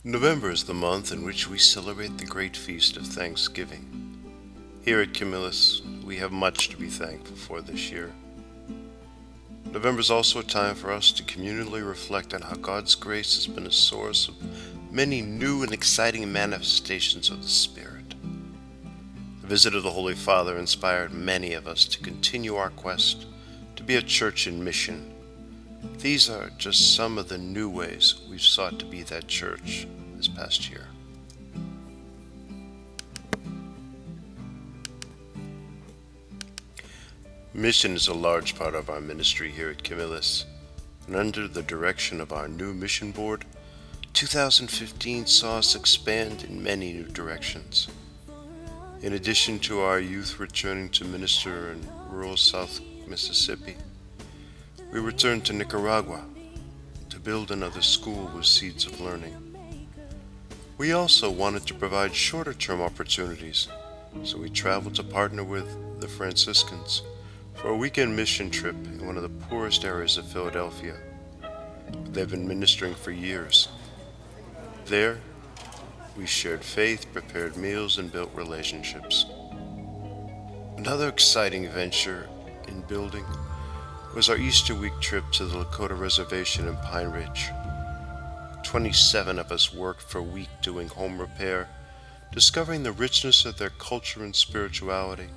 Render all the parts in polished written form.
November is the month in which we celebrate the great feast of Thanksgiving. Here at Camillus, we have much to be thankful for this year. November is also a time for us to communally reflect on how God's grace has been a source of many new and exciting manifestations of the Spirit. The visit of the Holy Father inspired many of us to continue our quest to be a church in mission. These are just some of the new ways we've sought to be that church this past year. Mission is a large part of our ministry here at Camillus, and under the direction of our new mission board, 2015 saw us expand in many new directions. In addition to our youth returning to minister in rural South Mississippi, we returned to Nicaragua to build another school with seeds of learning. We also wanted to provide shorter-term opportunities, so we traveled to partner with the Franciscans for a weekend mission trip in one of the poorest areas of Philadelphia. They've been ministering for years. There, we shared faith, prepared meals, and built relationships. Another exciting venture in building was our Easter week trip to the Lakota Reservation in Pine Ridge. 27 of us worked for a week doing home repair, discovering the richness of their culture and spirituality.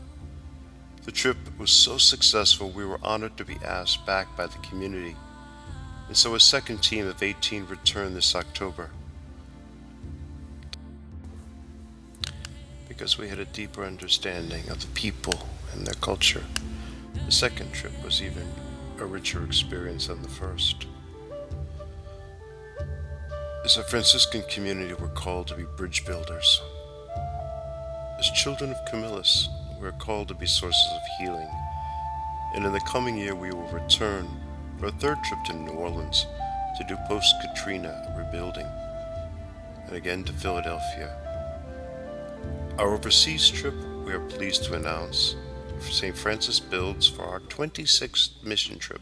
The trip was so successful we were honored to be asked back by the community, and so a second team of 18 returned this October. Because we had a deeper understanding of the people and their culture, the second trip was even a richer experience than the first. As a Franciscan community, we're called to be bridge builders. As children of Camillus, we're called to be sources of healing, and in the coming year we will return for a third trip to New Orleans to do post-Katrina rebuilding, and again to Philadelphia. Our overseas trip, we are pleased to announce, St. Francis builds for our 26th mission trip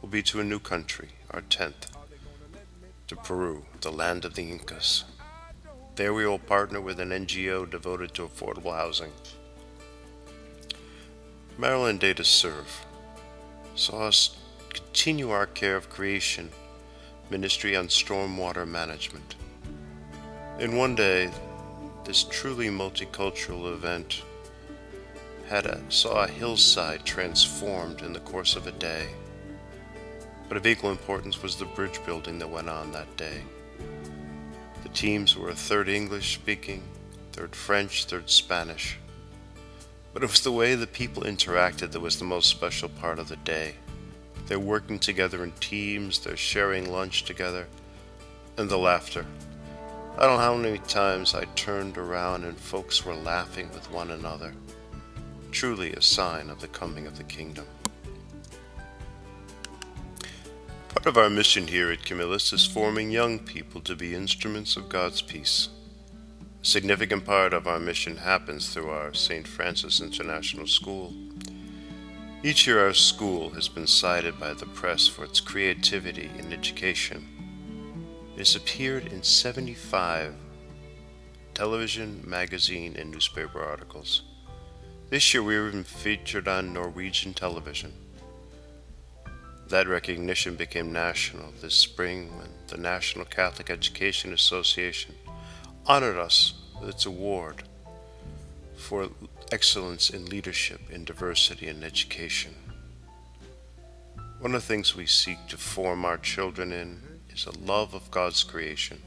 will be to a new country, our 10th, to Peru, the land of the Incas. There we will partner with an NGO devoted to affordable housing. Maryland Day to Serve saw us continue our care of creation ministry on stormwater management. In one day, this truly multicultural event saw a hillside transformed in the course of a day. But of equal importance was the bridge building that went on that day. The teams were a third English speaking, third French, third Spanish. But it was the way the people interacted that was the most special part of the day. Their working together in teams, their sharing lunch together, and the laughter. I don't know how many times I turned around and folks were laughing with one another. Truly a sign of the coming of the kingdom. Part of our mission here at Camillus is forming young people to be instruments of God's peace. A significant part of our mission happens through our St. Francis International School. Each year our school has been cited by the press for its creativity in education. It has appeared in 75 television, magazine, and newspaper articles. This year we were even featured on Norwegian television. That recognition became national this spring when the National Catholic Education Association honored us with its award for excellence in leadership in diversity and education. One of the things we seek to form our children in is a love of God's creation.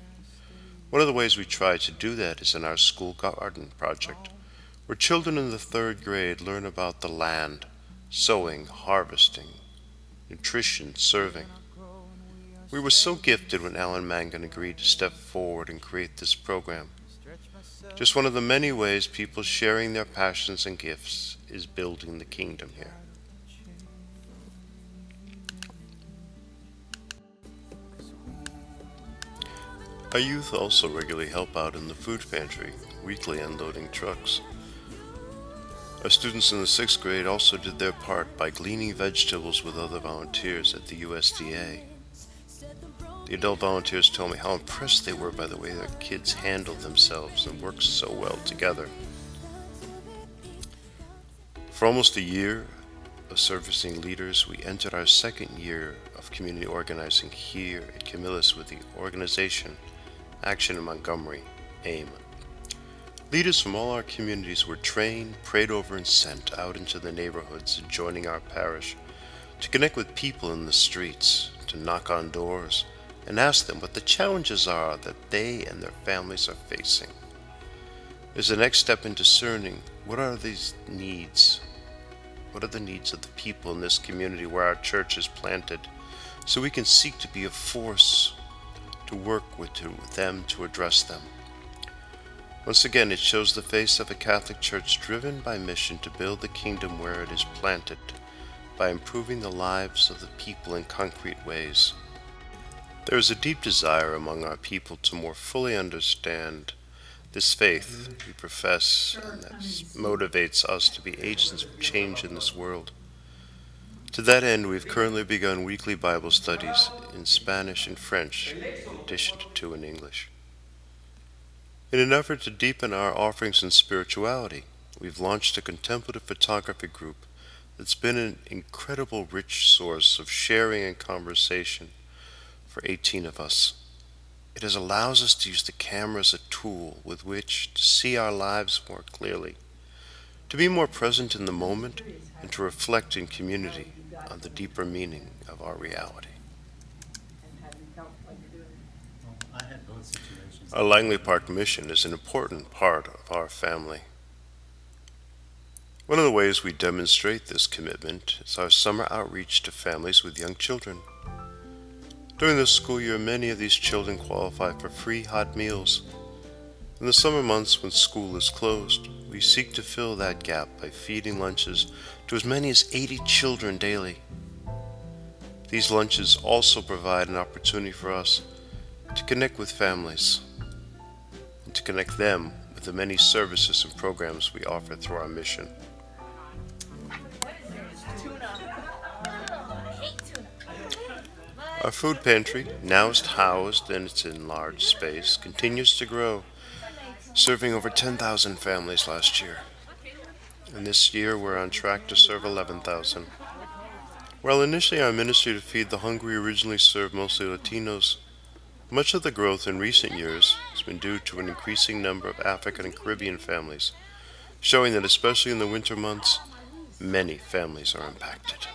One of the ways we try to do that is in our school garden project, where children in the third grade learn about the land, sowing, harvesting, nutrition, serving. We were so gifted when Alan Mangan agreed to step forward and create this program. Just one of the many ways people sharing their passions and gifts is building the kingdom here. Our youth also regularly help out in the food pantry, weekly unloading trucks. Our students in the 6th grade also did their part by gleaning vegetables with other volunteers at the USDA. The adult volunteers told me how impressed they were by the way their kids handled themselves and worked so well together. For almost a year of servicing leaders, we entered our second year of community organizing here at Camillus with the Organization Action in Montgomery, AIM. Leaders from all our communities were trained, prayed over, and sent out into the neighborhoods adjoining our parish to connect with people in the streets, to knock on doors, and ask them what the challenges are that they and their families are facing. As the next step in discerning what are these needs, what are the needs of the people in this community where our church is planted, so we can seek to be a force to work with them to address them. Once again, it shows the face of a Catholic Church driven by mission to build the kingdom where it is planted, by improving the lives of the people in concrete ways. There is a deep desire among our people to more fully understand this faith we profess and that motivates us to be agents of change in this world. To that end, we've currently begun weekly Bible studies in Spanish and French, in addition to 2 in English. In an effort to deepen our offerings in spirituality, we've launched a contemplative photography group that's been an incredible rich source of sharing and conversation for 18 of us. It allows us to use the camera as a tool with which to see our lives more clearly, to be more present in the moment, and to reflect in community on the deeper meaning of our reality. Our Langley Park mission is an important part of our family. One of the ways we demonstrate this commitment is our summer outreach to families with young children. During the school year, many of these children qualify for free hot meals. In the summer months when school is closed, we seek to fill that gap by feeding lunches to as many as 80 children daily. These lunches also provide an opportunity for us to connect with families and to connect them with the many services and programs we offer through our mission. Our food pantry, now housed in its enlarged space, continues to grow, serving over 10,000 families last year. And this year we're on track to serve 11,000. While initially our ministry to feed the hungry originally served mostly Latinos, much of the growth in recent years has been due to an increasing number of African and Caribbean families, showing that especially in the winter months, many families are impacted.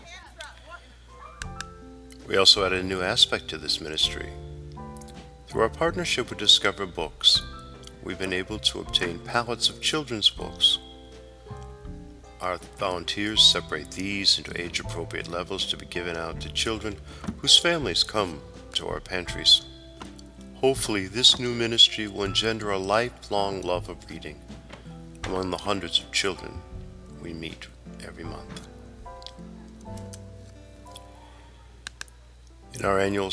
We also added a new aspect to this ministry. Through our partnership with Discover Books, we've been able to obtain pallets of children's books. Our volunteers separate these into age-appropriate levels to be given out to children whose families come to our pantries. Hopefully, this new ministry will engender a lifelong love of reading among the hundreds of children we meet every month. In our annual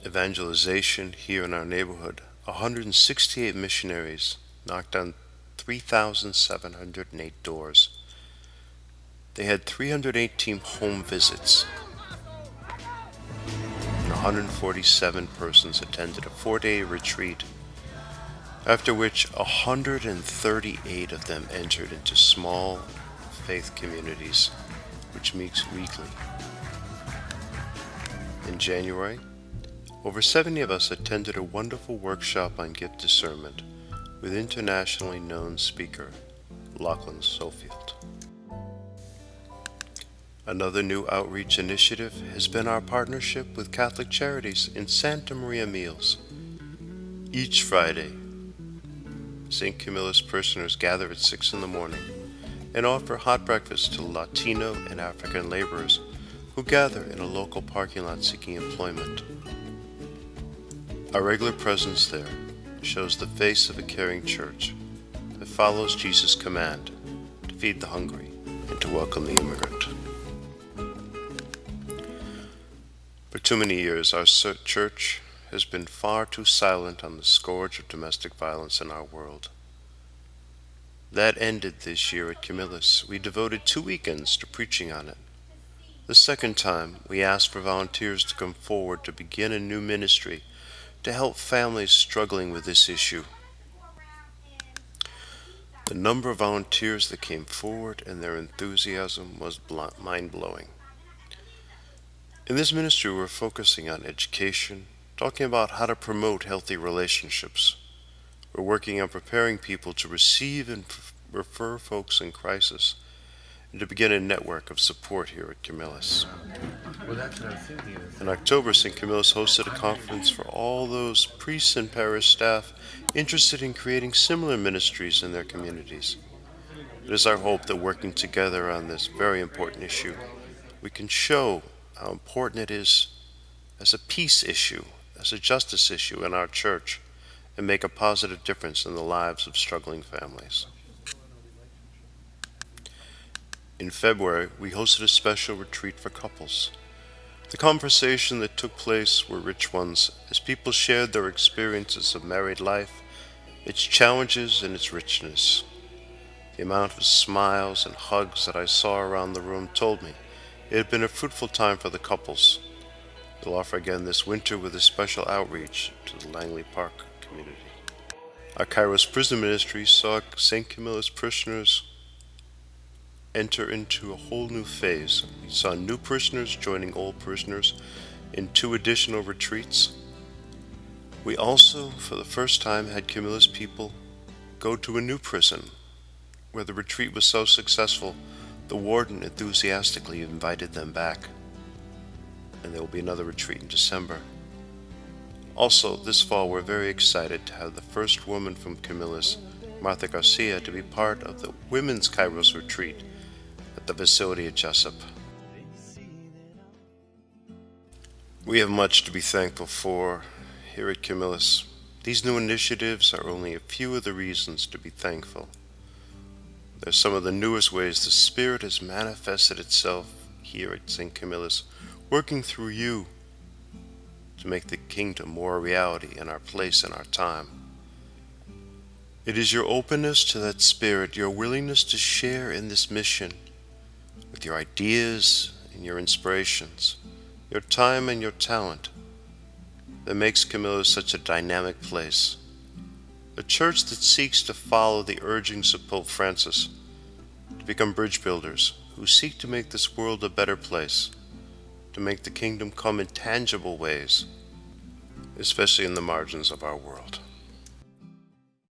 evangelization here in our neighborhood, 168 missionaries knocked on 3,708 doors. They had 318 home visits, and 147 persons attended a 4-day retreat, after which 138 of them entered into small faith communities, which meets weekly. In January, over 70 of us attended a wonderful workshop on gift discernment with internationally known speaker Lachlan Sofield. Another new outreach initiative has been our partnership with Catholic Charities in Santa Maria Meals. Each Friday, St Camillus parishioners gather at 6 in the morning and offer hot breakfast to Latino and African laborers who gather in a local parking lot seeking employment. Our regular presence there shows the face of a caring church that follows Jesus' command to feed the hungry and to welcome the immigrant. For too many years, our church has been far too silent on the scourge of domestic violence in our world. That ended this year at Camillus. We devoted 2 weekends to preaching on it. The second time, we asked for volunteers to come forward to begin a new ministry to help families struggling with this issue. The number of volunteers that came forward and their enthusiasm was mind-blowing. In this ministry, we're focusing on education, talking about how to promote healthy relationships. We're working on preparing people to receive and refer folks in crisis, and to begin a network of support here at Camillus. Well, that's what I was thinking. In October, St. Camillus hosted a conference for all those priests and parish staff interested in creating similar ministries in their communities. It is our hope that working together on this very important issue, we can show how important it is as a peace issue, as a justice issue in our church, and make a positive difference in the lives of struggling families. In February, we hosted a special retreat for couples. The conversations that took place were rich ones as people shared their experiences of married life, its challenges and its richness. The amount of smiles and hugs that I saw around the room told me it had been a fruitful time for the couples. We'll offer again this winter with a special outreach to the Langley Park community. Our Kairos prison ministry saw St. Camillus parishioners enter into a whole new phase. We saw new parishioners joining old parishioners in 2 additional retreats. We also, for the first time, had Camillus people go to a new prison, where the retreat was so successful, the warden enthusiastically invited them back. And there will be another retreat in December. Also, this fall, we're very excited to have the first woman from Camillus, Martha Garcia, to be part of the Women's Kairos Retreat at the facility at Jessup. We have much to be thankful for here at Camillus. These new initiatives are only a few of the reasons to be thankful. They're some of the newest ways the Spirit has manifested itself here at St. Camillus, working through you to make the kingdom more a reality in our place and our time. It is your openness to that Spirit, your willingness to share in this mission with your ideas and your inspirations, your time and your talent, that makes Camillus such a dynamic place. A church that seeks to follow the urgings of Pope Francis to become bridge builders who seek to make this world a better place, to make the kingdom come in tangible ways, especially in the margins of our world.